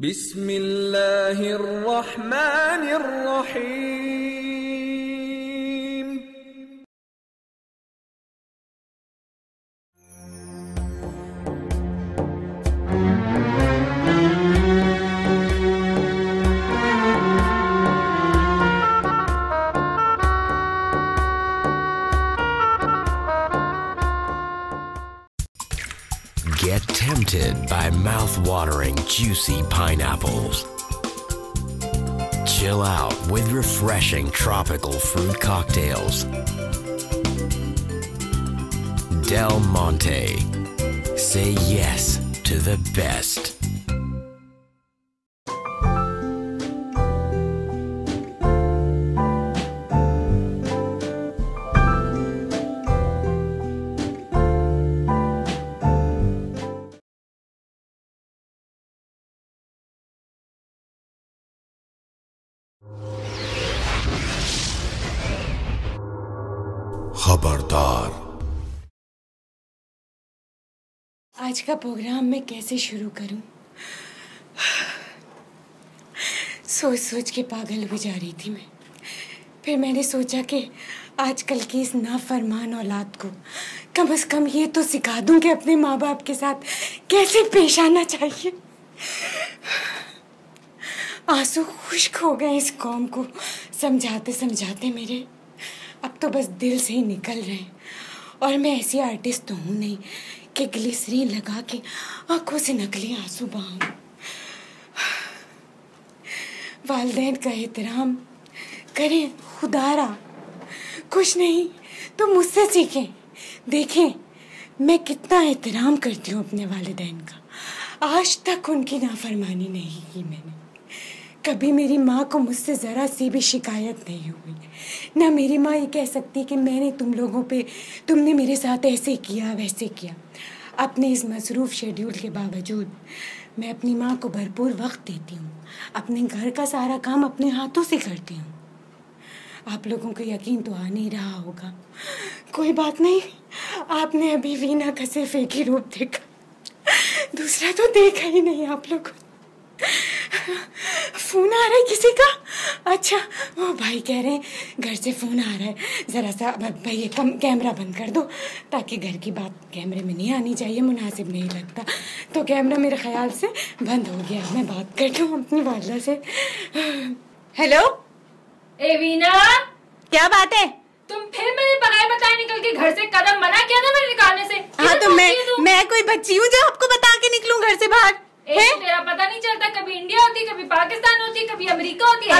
बिस्मिल्लाहिर्रहमानिर्रहीम। Get tempted by mouth-watering, juicy pineapples. Chill out with refreshing tropical fruit cocktails. Del Monte. Say yes to the best. खबरदार। आज का programme मैं कैसे शुरू करूं? सोच सोच के पागल हो जा रही थी मैं। फिर मैंने सोचा कि आजकल की इस नाफरमान औलाद को कम से कम ये तो सिखा दूं कि अपने माँ बाप के साथ कैसे पेश आना चाहिए। आंसू खुश्क हो गए इस कौम को समझाते समझाते मेरे। अब तो बस दिल से ही निकल रहे हैं। और मैं ऐसी आर्टिस्ट तो हूँ नहीं कि ग्लिसरीन लगा के आंखों से नकली आंसू बहाऊं। वालिदैन का एहतराम करें खुदारा, कुछ नहीं तो मुझसे सीखें। देखें मैं कितना एहतराम करती हूँ अपने वालिदैन का। आज तक उनकी नाफरमानी नहीं की मैंने। कभी मेरी माँ को मुझसे ज़रा सी भी शिकायत नहीं हुई। ना मेरी माँ ये कह सकती कि मैंने तुमने मेरे साथ ऐसे किया वैसे किया। अपने इस मसरूफ़ शेड्यूल के बावजूद मैं अपनी माँ को भरपूर वक्त देती हूँ। अपने घर का सारा काम अपने हाथों से करती हूँ। आप लोगों को यकीन तो आ नहीं रहा होगा। कोई बात नहीं, आपने अभी वीना का सिर्फ एक ही रूप देखा, दूसरा तो देखा ही नहीं आप लोगों। फोन आ रहा है किसी का? अच्छा वो भाई कह रहे हैं घर से फोन आ रहा है, ज़रा सा भाई कैमरा बंद कर दो ताकि घर की बात कैमरे में नहीं आनी चाहिए, मुनासिब नहीं लगता। तो कैमरा मेरे ख्याल से बंद हो गया। मैं बात कर लूँ अपनी वालिदा से। हेलो ए वीना, क्या बात है? तुम फिर मेरे बगैर बताए निकल के घर से कदम मना किया था मैंने निकालने से। हाँ तो मैं कोई बच्ची हूँ जो आपको बता के निकलूं घर से बाहर? तेरा पता नहीं चलता, कभी इंडिया होती, कभी पाकिस्तान होती, कभी अमेरिका होती है।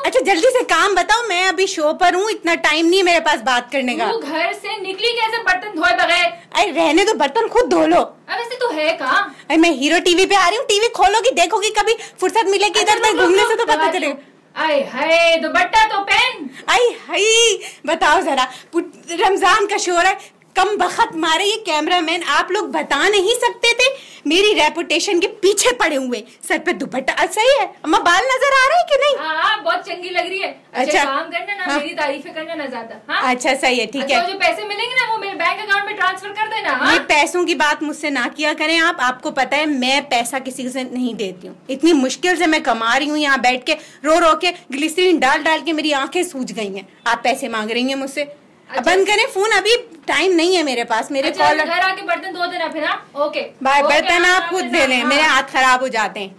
अच्छा जल्दी से काम बताओ, मैं अभी शो पर हूँ, इतना टाइम नहीं मेरे पास बात करने का। तू घर से निकली कैसे बर्तन धोए बगैर? अरे रहने दो, बर्तन खुद धो लो। अब वैसे तू है कहाँ? अरे मैं हीरो टीवी पे आ रही हूँ, टीवी खोलोगी देखोगी, कभी फुर्सत मिलेगी इधर उधर घूमने से तो पता चलेगा। आए हाय दुपट्टा तो पहन। आई हाय बताओ जरा, रमजान का शोर है, कम बखत मारे ये कैमरामैन। आप लोग बता नहीं सकते थे? मेरी रेपुटेशन के पीछे पड़े हुए। सर पे दुपट्टा सही है, अम्मा बाल नजर आ रहे हैं कि नहीं? हाँ बहुत चंगी लग रही है। अच्छा काम करना ना, मेरी तारीफें करना ना ज्यादा। हाँ अच्छा सही है, ठीक है। जो पैसे मिलेंगे ना वो मेरे बैंक अकाउंट में ट्रांसफर कर देना। ये पैसों की बात मुझसे ना किया करें आप। आपको पता है मैं पैसा किसी से नहीं देती हूँ। इतनी मुश्किल से मैं कमा रही हूँ, यहाँ बैठ के रो रो के ग्लिसरीन डाल डाल के मेरी आंखें सूज गई हैं। आप पैसे मांग रही हैं मुझसे? अच्छा। बंद करें फोन, अभी टाइम नहीं है मेरे पास। मेरे अच्छा, घर आके बर्तन धो देना फिर। हाँ ओके बाय। बर्तन आप खुद धो लें, मेरे हाथ खराब हो जाते हैं।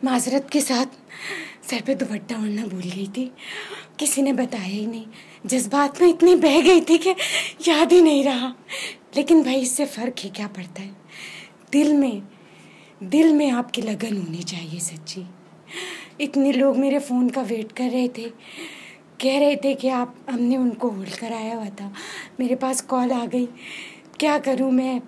माजरत के साथ सर पे दुपट्टा ओढ़ना भूल गई थी, किसी ने बताया ही नहीं। जज्बात में इतनी बह गई थी कि याद ही नहीं रहा। लेकिन भाई इससे फर्क ही क्या पड़ता है, दिल में आपकी लगन होनी चाहिए सच्ची। इतने लोग मेरे फ़ोन का वेट कर रहे थे, कह रहे थे कि हमने उनको होल्ड कराया हुआ था। मेरे पास कॉल आ गई, क्या करूं मैं?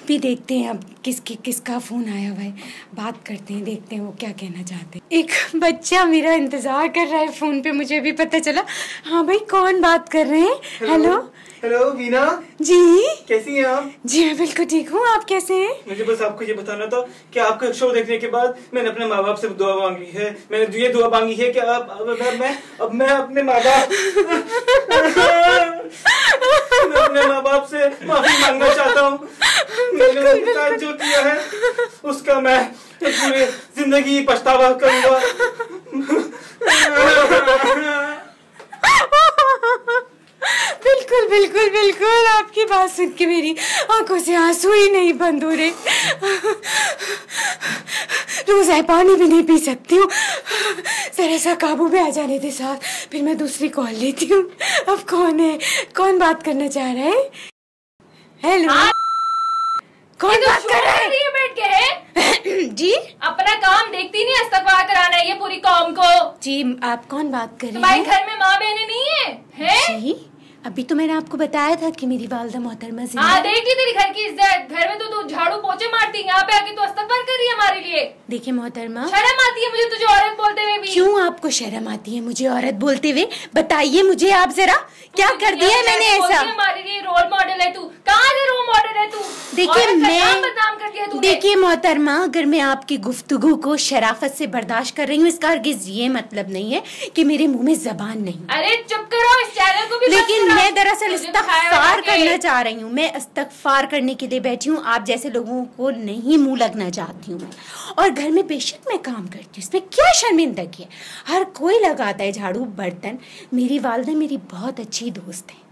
भी देखते हैं अब किसका फ़ोन आया हुआ है, बात करते हैं, देखते हैं वो क्या कहना चाहते हैं। एक बच्चा मेरा इंतज़ार कर रहा है फ़ोन पे, मुझे भी पता चला। हाँ भाई कौन बात कर रहे हैं? हेलो हेलो वीना जी, कैसी हैं आप? जी मैं बिल्कुल ठीक हूँ, आप कैसे हैं? मुझे बस आपको ये बताना था कि आपका शो देखने के बाद मैंने अपने माँ बाप से दुआ मांगी है। मैंने ये दुआ मांगी है कि मैं अपने माँ बाप मैं अपने माँ बाप से माफी मांगना चाहता हूँ। मैंने उनके साथ जो किया है उसका मैं पूरी जिंदगी पछतावा करूंगा। बिल्कुल बिल्कुल बिल्कुल, आपकी बात सुन के मेरी आंखों से आंसू ही नहीं बंद हो रहे। रोज है पानी भी नहीं पी सकती हूँ। जरा सा काबू में आ जाने दे साथ, फिर मैं दूसरी कॉल लेती हूँ। अब कौन है, कौन बात करना चाह रहा है? हेलो, कौन बात कर रहा है? बैठ के जी अपना काम देखती नहीं, इस्तफा कराना है ये पूरी कौम को। जी, आप कौन बात कर रहे तुम्हारे हैं? घर में माँ बहने नहीं है? जी अभी तो मैंने आपको बताया था कि मेरी वालदा मोहतरमा जिंदा हाँ, है। देख ली तेरी घर की इज्जत। घर में तो तू झाड़ू पोछे मारती है, यहाँ पे आके तो इस्तगफार कर रही है हमारे लिए। देखिए मोहतरमा, शर्म आती है मुझे तुझे औरत बोलते हुए भी। क्यों आपको शर्म आती है मुझे औरत बोलते हुए? बताइए मुझे आप जरा, क्या कर दिया है मैंने ऐसा? हमारे लिए रोल मॉडल है तू। कहाँ से रोल मॉडल है तू? देखिए नाम बदनाम कर दिया तूने। देखिए मोहतरमा, अगर मैं आपकी गुफ्तगू को शराफत से बर्दाश्त कर रही हूँ, इसका हरगिज़ ये मतलब नहीं है कि मेरे मुंह में जबान नहीं। अरे चुप करो, इस चैनल को भी लेकिन मैं दरअसल इस्तगफार करना चाह रही हूँ। मैं इस्तगफार करने के लिए बैठी हूँ। आप जैसे लोगों को नहीं मुंह लगना चाहती हूँ मैं। और घर में बेशक मैं काम करती हूँ, इसमें क्या शर्मिंदगी है? हर कोई लगाता है झाड़ू बर्तन। मेरी वालदा मेरी बहुत अच्छी दोस्त है।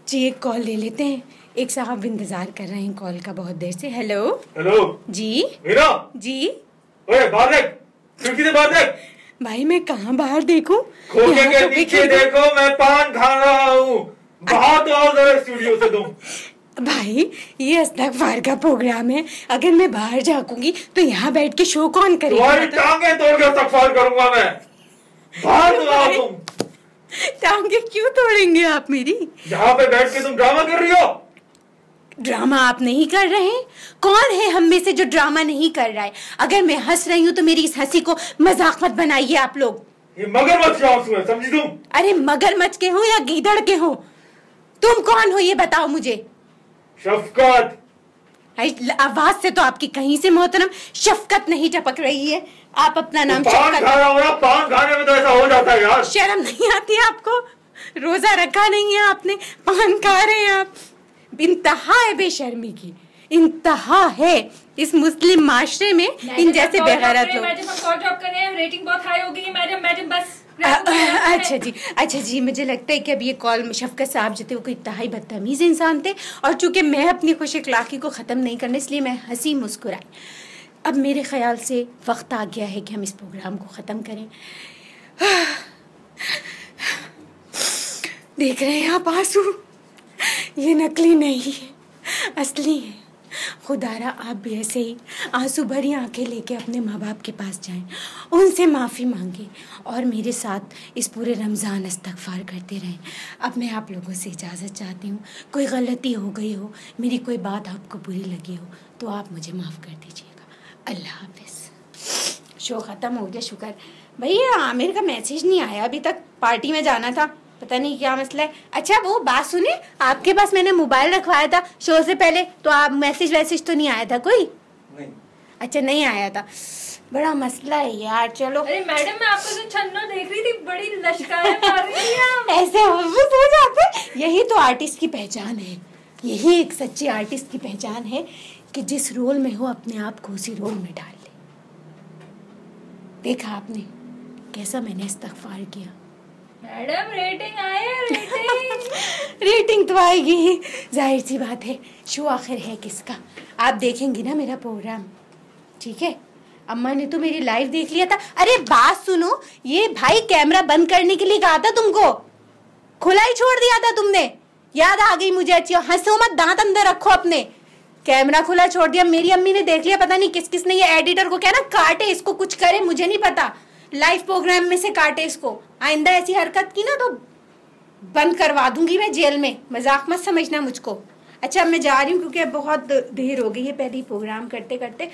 जी एक कॉल ले लेते हैं। एक साहब इंतजार कर रहे हैं कॉल का बहुत देर से। हेलो हेलो जी मीरा जी। ओए बाहर देख, खिड़की से बाहर देख। भाई मैं कहाँ बाहर देखूं? खोखे यहाँ के तो पीछे देखो, मैं पान खा रहा हूँ। बाहर तो आओ जरा स्टूडियो से तुम। भाई ये इस्तगफार का प्रोग्राम है, अगर मैं बाहर झांकूंगी तो यहाँ बैठ के शो कौन करेगा? तुम्हारी टांगे तोड़ के इस्तगफार करूंगा मैं। बाहर तो आओ तुम। टांगे क्यों तोड़ेंगे आप मेरी? यहाँ पे बैठ के तुम ड्रामा कर रही हो। ड्रामा आप नहीं कर रहे हैं? कौन है हम में से जो ड्रामा नहीं कर रहा है? अगर मैं हंस रही हूँ तो मेरी इस हंसी को मजाक मत बनाइए आप लोग। ये मगरमच्छ के आंसू है, समझी तुम? अरे मगरमच्छ के हो या गीदड़ के हो? तुम कौन हो ये बताओ मुझे। शफकत। आवाज से तो आपकी कहीं से मोहतरम शफकत नहीं टपक रही है। आप अपना नाम पान खा रहा हूँ ना, पान खाने में तो ऐसा हो जाता है यार। शर्म नहीं आती आपको? रोजा रखा नहीं है आपने, पान खा रहे हैं आप। इंतहा है बेशर्मी की, इंतहा है इस मुस्लिम माशरे में इन जैसे बेगैरत लोग। मैडम हम कॉल ड्रॉप कर रहे हैं, रेटिंग बहुत हाई हो गई है मैडम बस। अच्छा जी मुझे लगता है कि अब ये कॉल शफकत साहब जो थे वो कोई इंतहाई बदतमीज इंसान थे, और चूंकि मैं अपनी खुश अखलाकी को ख़त्म नहीं करने, इसलिए मैं हंसी मुस्कुराई। अब मेरे ख्याल से वक्त आ गया है कि हम इस प्रोग्राम को ख़त्म करें। देख रहे हैं आप आंसू, ये नकली नहीं है, असली है। खुदारा आप भी ऐसे ही आंसू भरी आंखें लेके अपने माँ बाप के पास जाएं, उनसे माफ़ी मांगें और मेरे साथ इस पूरे रमज़ान इस्तगफार करते रहें। अब मैं आप लोगों से इजाज़त चाहती हूँ। कोई गलती हो गई हो, मेरी कोई बात आपको बुरी लगी हो तो आप मुझे माफ़ कर दीजिएगा। अल्लाह हाफ़िज़। शो ख़त्म हो गया, शुक्र। भैया आमिर का मैसेज नहीं आया अभी तक, पार्टी में जाना था, पता नहीं क्या मसला है। अच्छा वो बात सुने, आपके पास मैंने मोबाइल रखवाया था शो से पहले, तो आप मैसेज तो नहीं आया था कोई? नहीं। अच्छा नहीं आया था, बड़ा मसला है यार। चलो। अरे मैडम मैं आपको तो छन्नो देख रही थी, बड़ी लश्कारें मार रही थी आप। ऐसे हो जाते, यही तो आर्टिस्ट की पहचान है, यही एक सच्चे आर्टिस्ट की पहचान है कि जिस रोल में हो अपने आप को उसी रोल में डाल ले। देखा आपने कैसा मैंने इस्तगफार किया? मैडम रेटिंग आए, रेटिंग तो आएगी, जाहिर सी बात है, शो आखिर है किसका। आप देखेंगी ना मेरा प्रोग्राम, ठीक है? अम्मा ने तो मेरी लाइव देख लिया था। अरे बात सुनो, ये भाई कैमरा बंद करने के लिए कहा था तुमको, खुला ही छोड़ दिया था तुमने। याद आ गई मुझे, अच्छी हंसो मत, दांत अंदर रखो अपने। कैमरा खुला छोड़ दिया, मेरी अम्मी ने देख लिया, पता नहीं किस किस ने ये एडिटर को क्या ना काटे, इसको कुछ करे मुझे नहीं पता, लाइव प्रोग्राम में से काटे इसको। आइंदा ऐसी हरकत की ना तो बंद करवा दूंगी मैं जेल में, मजाक मत समझना मुझको। अच्छा मैं जा रही हूँ क्योंकि अब बहुत देर हो गई है, पहले प्रोग्राम करते करते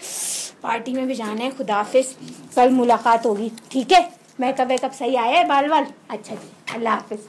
पार्टी में भी जाना है। खुदा हाफिज, कल मुलाकात होगी, ठीक है? मेकअप वेकअप सही आया है, बाल वाल? अच्छा जी, अल्लाह हाफिज।